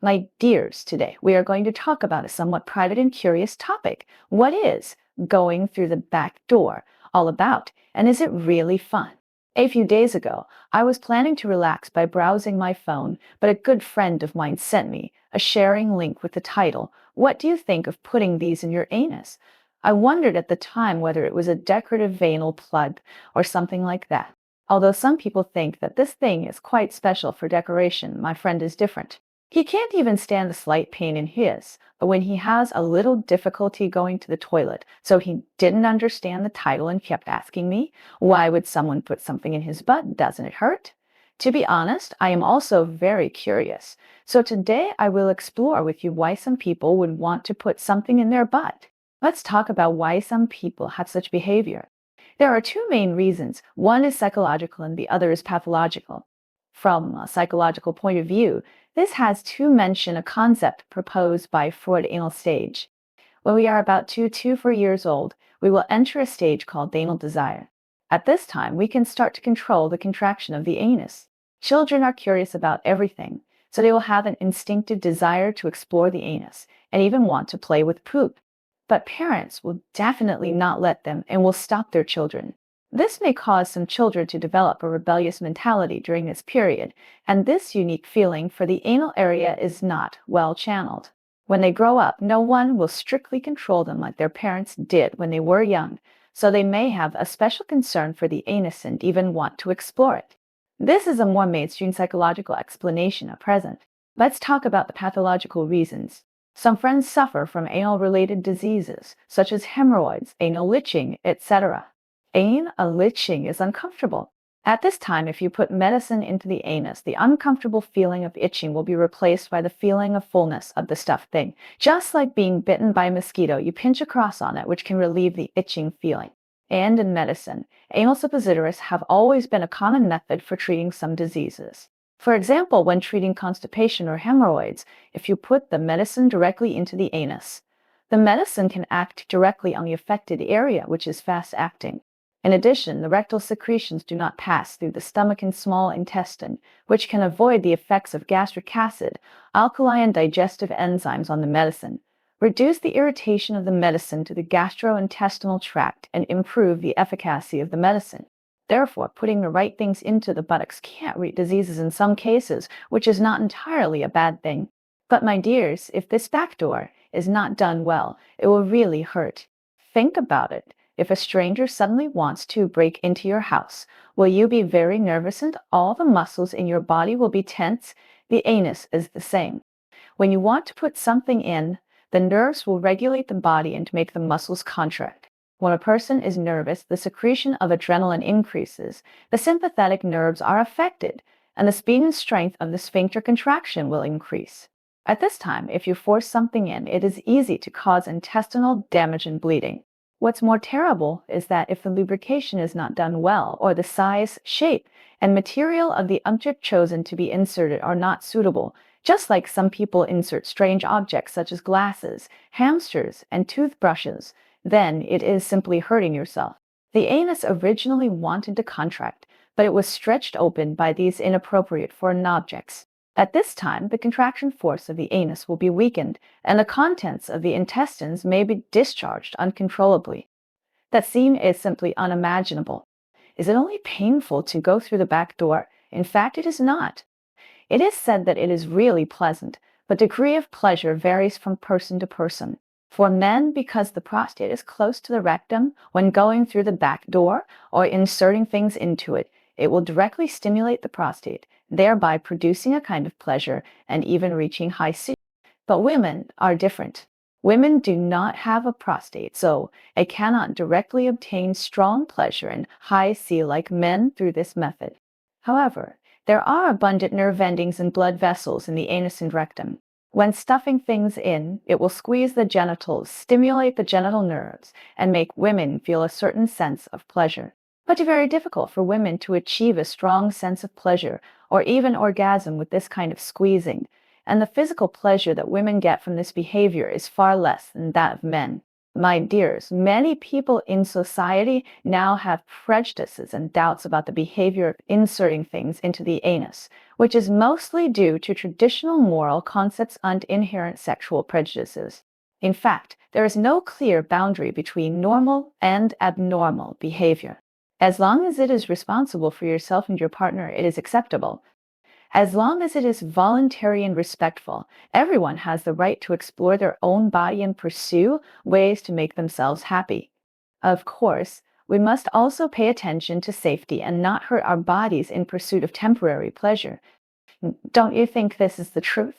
My dears, today we are going to talk about a somewhat private and curious topic. What is going through the back door all about, and is it really fun? A few days ago, I was planning to relax by browsing my phone, but a good friend of mine sent me a sharing link with the title, "What do you think of putting these in your anus?" I wondered at the time whether it was a decorative anal plug or something like that. Although some people think that this thing is quite special for decoration, my friend is different. He can't even stand the slight pain in his, but when he has a little difficulty going to the toilet, so he didn't understand the title and kept asking me, why would someone put something in his butt? Doesn't it hurt? To be honest, I am also very curious. So today I will explore with you why some people would want to put something in their butt. Let's talk about why some people have such behavior. There are two main reasons. One is psychological and the other is pathological. From a psychological point of view, this has to mention a concept proposed by Freud anal stage. When we are about 4 years old, we will enter a stage called anal desire. At this time, we can start to control the contraction of the anus. Children are curious about everything, so they will have an instinctive desire to explore the anus and even want to play with poop. But parents will definitely not let them and will stop their children. This may cause some children to develop a rebellious mentality during this period, and this unique feeling for the anal area is not well channeled. When they grow up, no one will strictly control them like their parents did when they were young, so they may have a special concern for the anus and even want to explore it. This is a more mainstream psychological explanation at present. Let's talk about the pathological reasons. Some friends suffer from anal-related diseases, such as hemorrhoids, anal itching, etc. Anal itching is uncomfortable. At this time, if you put medicine into the anus, the uncomfortable feeling of itching will be replaced by the feeling of fullness of the stuffed thing. Just like being bitten by a mosquito, you pinch a cross on it, which can relieve the itching feeling. And in medicine, anal suppositories have always been a common method for treating some diseases. For example, when treating constipation or hemorrhoids, if you put the medicine directly into the anus, the medicine can act directly on the affected area, which is fast-acting. In addition, the rectal secretions do not pass through the stomach and small intestine, which can avoid the effects of gastric acid, alkali, and digestive enzymes on the medicine, reduce the irritation of the medicine to the gastrointestinal tract, and improve the efficacy of the medicine. Therefore, putting the right things into the buttocks can't treat diseases in some cases, which is not entirely a bad thing. But my dears, if this back door is not done well, it will really hurt. Think about it. If a stranger suddenly wants to break into your house, will you be very nervous and all the muscles in your body will be tense? The anus is the same. When you want to put something in, the nerves will regulate the body and make the muscles contract. When a person is nervous, the secretion of adrenaline increases, the sympathetic nerves are affected, and the speed and strength of the sphincter contraction will increase. At this time, if you force something in, it is easy to cause intestinal damage and bleeding. What's more terrible is that if the lubrication is not done well, or the size, shape, and material of the object chosen to be inserted are not suitable, just like some people insert strange objects such as glasses, hamsters, and toothbrushes, then it is simply hurting yourself. The anus originally wanted to contract, but it was stretched open by these inappropriate foreign objects. At this time, the contraction force of the anus will be weakened, and the contents of the intestines may be discharged uncontrollably. That scene is simply unimaginable. Is it only painful to go through the back door? In fact, it is not. It is said that it is really pleasant, but degree of pleasure varies from person to person. For men, because the prostate is close to the rectum, when going through the back door or inserting things into it, it will directly stimulate the prostate, thereby producing a kind of pleasure and even reaching high C. But women are different. Women do not have a prostate, so they cannot directly obtain strong pleasure and high C like men through this method. However, there are abundant nerve endings and blood vessels in the anus and rectum. When stuffing things in, it will squeeze the genitals, stimulate the genital nerves, and make women feel a certain sense of pleasure. But it's very difficult for women to achieve a strong sense of pleasure or even orgasm with this kind of squeezing, and the physical pleasure that women get from this behavior is far less than that of men. My dears, many people in society now have prejudices and doubts about the behavior of inserting things into the anus, which is mostly due to traditional moral concepts and inherent sexual prejudices. In fact, there is no clear boundary between normal and abnormal behavior. As long as it is responsible for yourself and your partner, it is acceptable. As long as it is voluntary and respectful, everyone has the right to explore their own body and pursue ways to make themselves happy. Of course, we must also pay attention to safety and not hurt our bodies in pursuit of temporary pleasure. Don't you think this is the truth?